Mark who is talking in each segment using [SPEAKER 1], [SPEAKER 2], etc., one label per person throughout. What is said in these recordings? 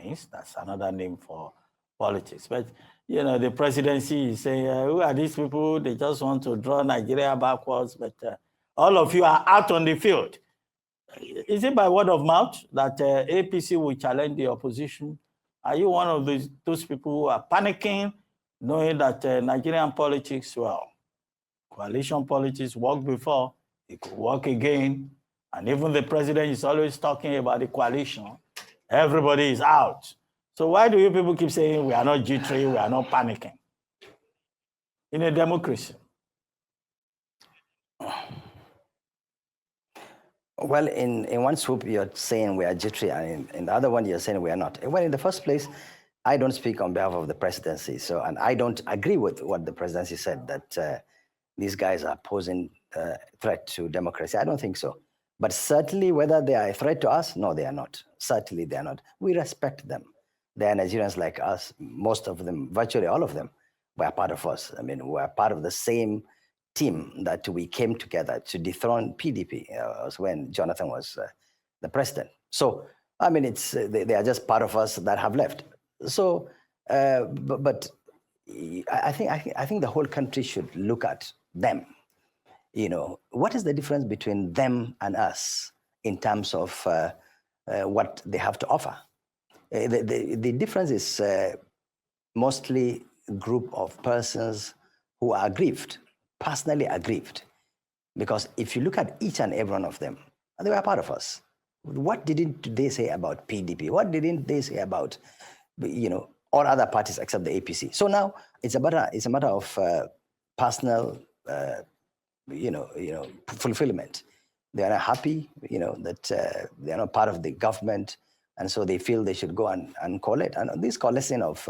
[SPEAKER 1] means. That's another name for politics. But, you know, the presidency is saying, who are these people? They just want to draw Nigeria backwards. But all of you are out on the field. Is it by word of mouth that APC will challenge the opposition? Are you one of those people who are panicking, knowing that Nigerian politics, well, coalition politics worked before, it could work again, and even the president is always talking about the coalition. Everybody is out. So why do you people keep saying we are not jittery, we are not panicking? In a democracy.
[SPEAKER 2] Well, in one swoop, you're saying we are jittery, and in the other one, you're saying we are not. Well, in the first place, I don't speak on behalf of the presidency, and I don't agree with what the presidency said, that these guys are posing a threat to democracy. I don't think so. But certainly, whether they are a threat to us, no, they are not. Certainly, they are not. We respect them. They are Nigerians like us. Most of them, virtually all of them, were part of us. I mean, we are part of the same team that we came together to dethrone PDP when Jonathan was the president. So, I mean, it's they are just part of us that have left. So, but I think the whole country should look at them. You know, what is the difference between them and us in terms of what they have to offer? The difference is mostly a group of persons who are aggrieved, personally aggrieved. Because if you look at each and every one of them, they were part of us. What didn't they say about PDP? What didn't they say about, you know, all other parties except the APC? So now it's a matter of personal, fulfillment. They are not happy, you know, that they are not part of the government, and so they feel they should go and collect. And this coalition of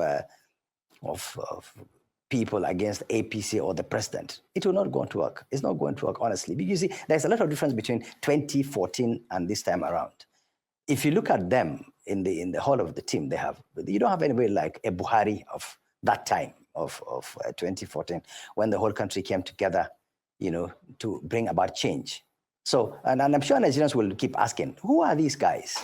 [SPEAKER 2] people against APC or the president, it will not go to work. It's not going to work, honestly. Because you see, there's a lot of difference between 2014 and this time around. If you look at them in the whole of the team, you don't have anybody like a Buhari of that time of 2014, when the whole country came together, you know, to bring about change. So, and I'm sure Nigerians will keep asking, who are these guys?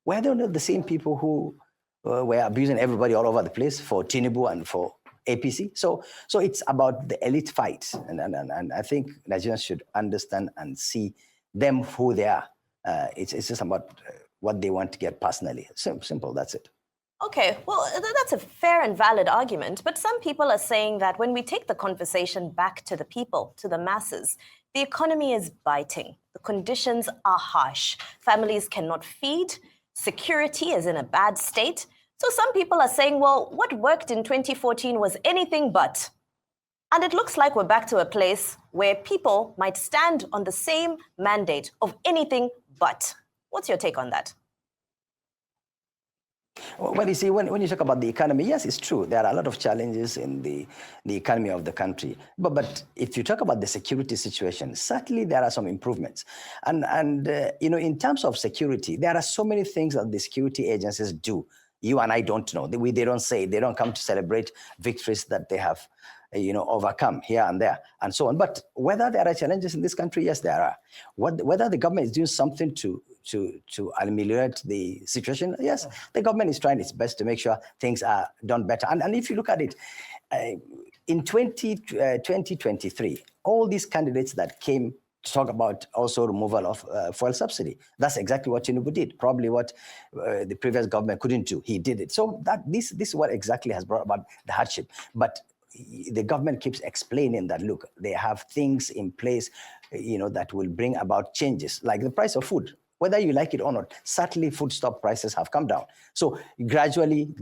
[SPEAKER 2] Were they not the same people who were abusing everybody all over the place for Tinubu and for APC? So it's about the elite fight. And I think Nigerians should understand and see them who they are. It's just about what they want to get personally. Simple, that's it.
[SPEAKER 3] Okay, well, that's a fair and valid argument, but some people are saying that when we take the conversation back to the people, to the masses, the economy is biting. The conditions are harsh. Families cannot feed. Security is in a bad state. So some people are saying, well, what worked in 2014 was anything but. And it looks like we're back to a place where people might stand on the same mandate of anything but. What's your take on that?
[SPEAKER 2] Well, you see, when you talk about the economy, yes, it's true. There are a lot of challenges in the economy of the country. But if you talk about the security situation, certainly there are some improvements. And you know, in terms of security, there are so many things that the security agencies do. You and I don't know. They don't say. They don't come to celebrate victories that they have, you know, overcome here and there and so on. But whether there are challenges in this country, yes, there are. Whether the government is doing something to ameliorate the situation, yes, the government is trying its best to make sure things are done better. And if you look at it, in 2023, all these candidates that came to talk about also removal of fuel subsidy, that's exactly what Tinubu did, probably what the previous government couldn't do. He did it. So this is what exactly has brought about the hardship. But the government keeps explaining that, look, they have things in place, you know, that will bring about changes, like the price of food. Whether you like it or not, certainly foodstuff prices have come down. So gradually,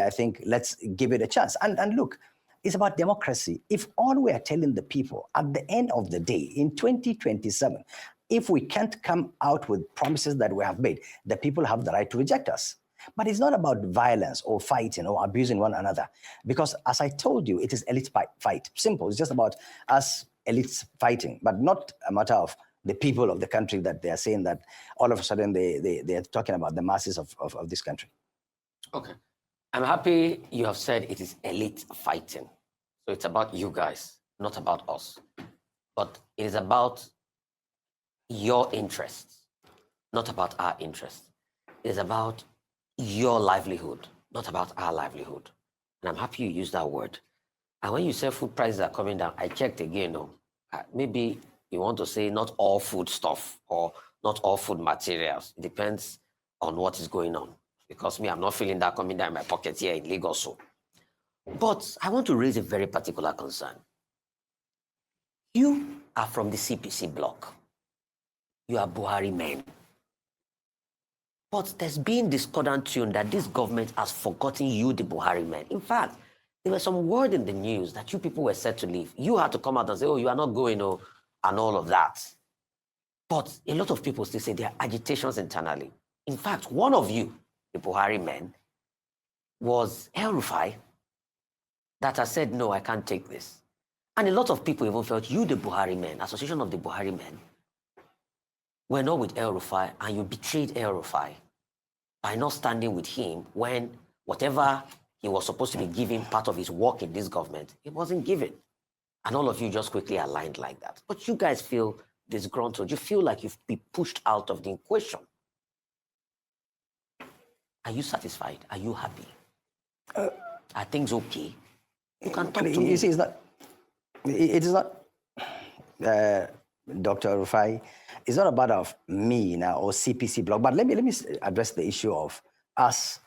[SPEAKER 2] I think let's give it a chance. And look, it's about democracy. If all we are telling the people at the end of the day, in 2027, if we can't come out with promises that we have made, the people have the right to reject us. But it's not about violence or fighting or abusing one another. Because as I told you, it is elite fight. Simple. It's just about us elites fighting, but not a matter of the people of the country that they are saying that all of a sudden they are talking about the masses of this country.
[SPEAKER 4] Okay. I'm happy you have said it is elite fighting. So it's about you guys, not about us. But it is about your interests, not about our interests. It is about your livelihood, not about our livelihood. And I'm happy you used that word. And when you say food prices are coming down, I checked again. Maybe you want to say not all food stuff or not all food materials. It depends on what is going on. Because me, I'm not feeling that coming down in my pocket here in Lagos. So. But I want to raise a very particular concern. You are from the CPC bloc. You are Buhari men. But there's been discordant tune that this government has forgotten you, the Buhari men. In fact, there was some word in the news that you people were set to leave. You had to come out and say, oh, you are not going, oh, and all of that. But a lot of people still say there are agitations internally. In fact, one of you, the Buhari men, was El-Rufai that has said, no, I can't take this. And a lot of people even felt you, the Buhari men, Association of the Buhari men, were not with El-Rufai, and you betrayed El-Rufai by not standing with him when whatever he was supposed to be giving part of his work in this government, it wasn't given. And all of you just quickly aligned like that. But you guys feel disgruntled. You feel like you've been pushed out of the equation. Are you satisfied? Are you happy? Are things okay? You can talk to me.
[SPEAKER 2] You see, it is not, Dr. Rufai, it's not about of me now or CPC bloc, but let me address the issue of us,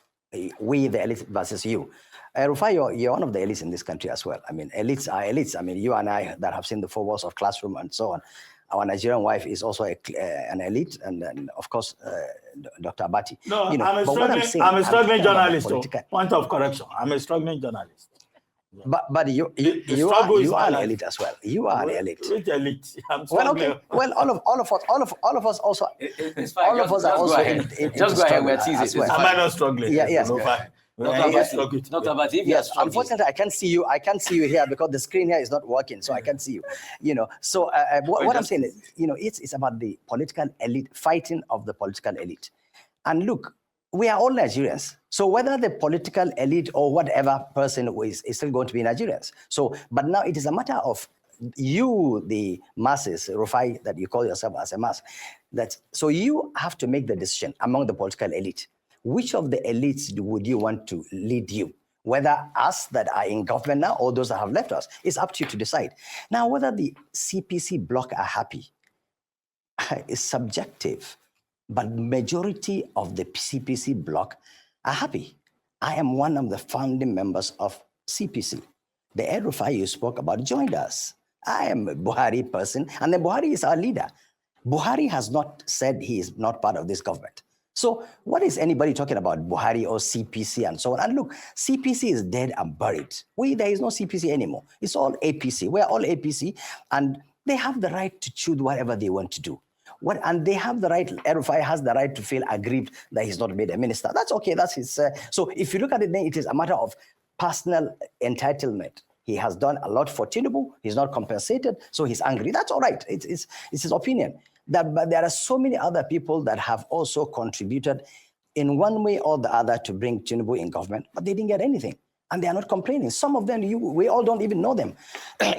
[SPEAKER 2] we the elite versus you. Rufai, you're one of the elites in this country as well. I mean, elites are elites. I mean, you and I that have seen the four walls of classroom and so on. Our Nigerian wife is also an elite, and then, of course, Dr. Abati.
[SPEAKER 1] No,
[SPEAKER 2] you know,
[SPEAKER 1] I'm a struggling journalist. Point of correction. I'm a struggling journalist.
[SPEAKER 2] But you are an elite as well. You are an elite.
[SPEAKER 1] Which elite?
[SPEAKER 2] Well, okay. Well, all of us also.
[SPEAKER 4] It's fine.
[SPEAKER 2] All of us are also in
[SPEAKER 4] just go ahead. We're teasing.
[SPEAKER 1] Am I not struggling?
[SPEAKER 2] Yeah, yes.
[SPEAKER 4] Not about if you are struggling.
[SPEAKER 2] Unfortunately, I can't see you. I can't see you here because the screen here is not working, so I can't see you. You know. So what I'm saying is, you know, it's about the political elite fighting of the political elite. And look, we are all Nigerians. So whether the political elite or whatever person is still going to be Nigerians. So, but now it is a matter of you, the masses, Rufai, that you call yourself as a mass. So you have to make the decision among the political elite. Which of the elites would you want to lead you? Whether us that are in government now or those that have left us, it's up to you to decide. Now, whether the CPC bloc are happy is subjective. But majority of the CPC bloc are happy. I am one of the founding members of CPC. The El-Rufai you spoke about joined us. I am a Buhari person, and then Buhari is our leader. Buhari has not said he is not part of this government. So what is anybody talking about Buhari or CPC and so on? And look, CPC is dead and buried. There is no CPC anymore. It's all APC. We're all APC, and they have the right to choose whatever they want to do. And they have the right, El-Rufai has the right to feel aggrieved that he's not made a minister. That's okay, that's his. So if you look at it, then it is a matter of personal entitlement. He has done a lot for Tinubu, he's not compensated, so he's angry. That's all right, it's his opinion. But there are so many other people that have also contributed in one way or the other to bring Tinubu in government, but they didn't get anything. And they are not complaining. Some of them, we all don't even know them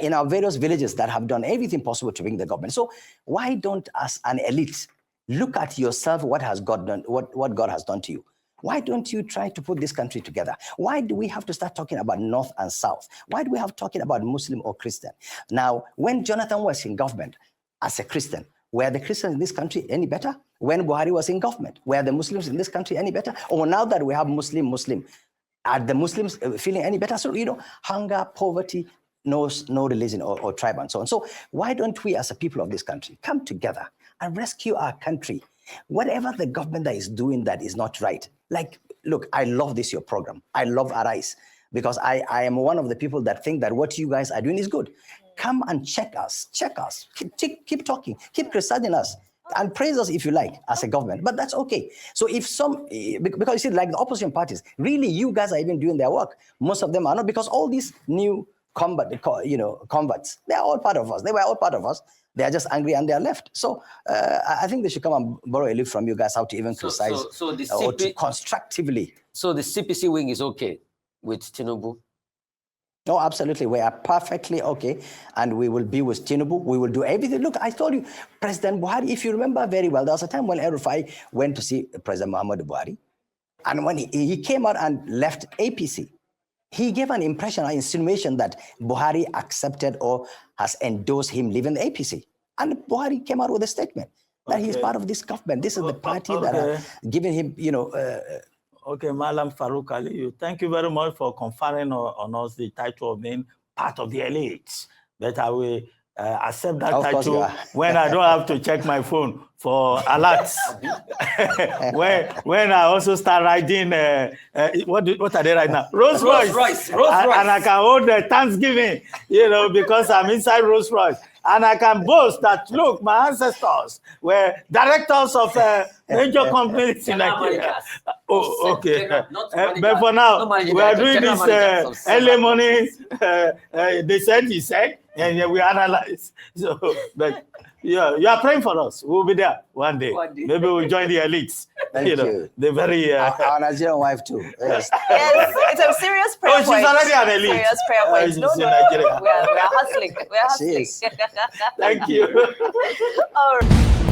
[SPEAKER 2] in our various villages that have done everything possible to bring the government. So why don't, as an elite, look at yourself, what God has done to you? Why don't you try to put this country together? Why do we have to start talking about North and South? Why do we have talking about Muslim or Christian? Now, when Jonathan was in government as a Christian, were the Christians in this country any better? When Buhari was in government, were the Muslims in this country any better? Or now that we have Muslim, are the Muslims feeling any better? So, you know, hunger, poverty knows no religion or tribe and so on. So why don't we as a people of this country come together and rescue our country? Whatever the government that is doing that is not right. Like, look, I love this, your program. I love Arise because I am one of the people that think that what you guys are doing is good. Come and check us. Keep talking, keep criticizing us. And praise us if you like as a government, but that's okay. So if because you see, like the opposition parties, really you guys are even doing their work. Most of them are not, because all these new converts, they are all part of us. They were all part of us. They are just angry and they are left. So I think they should come and borrow a leaf from you guys how to even criticize or to constructively.
[SPEAKER 4] So the CPC wing is okay with Tinubu?
[SPEAKER 2] No, absolutely. We are perfectly okay. And we will be with Tinubu. We will do everything. Look, I told you, President Buhari, if you remember very well, there was a time when El-Rufai went to see President Muhammadu Buhari. And when he came out and left APC, he gave an impression, an insinuation that Buhari accepted or has endorsed him leaving the APC. And Buhari came out with a statement that he's part of this government. This is the party that are giving him,
[SPEAKER 1] Okay, Malam Farouk Aliyu, thank you very much for conferring on us the title of being part of the elites. But I will accept that title when I don't have to check my phone for alerts. when I also start riding, what are they right now? Rolls Royce. And I can hold the Thanksgiving, because I'm inside Rolls Royce. And I can boast that, look, my ancestors were directors of major companies in Nigeria. Oh, okay. But for now, we are doing this early morning. They said, he said, and we analyze. So, but yeah, you are praying for us. We'll be there one day. Maybe we'll join the elites.
[SPEAKER 2] Thank you.
[SPEAKER 1] The very
[SPEAKER 2] our Nigerian wife too. Yes.
[SPEAKER 3] Yes, it's a serious prayer point.
[SPEAKER 1] Oh, she's already an elite.
[SPEAKER 3] Serious prayer point.
[SPEAKER 1] She's in Nigeria.
[SPEAKER 3] We are hustling. We're hustling.
[SPEAKER 2] She is.
[SPEAKER 1] Thank you.
[SPEAKER 3] All right.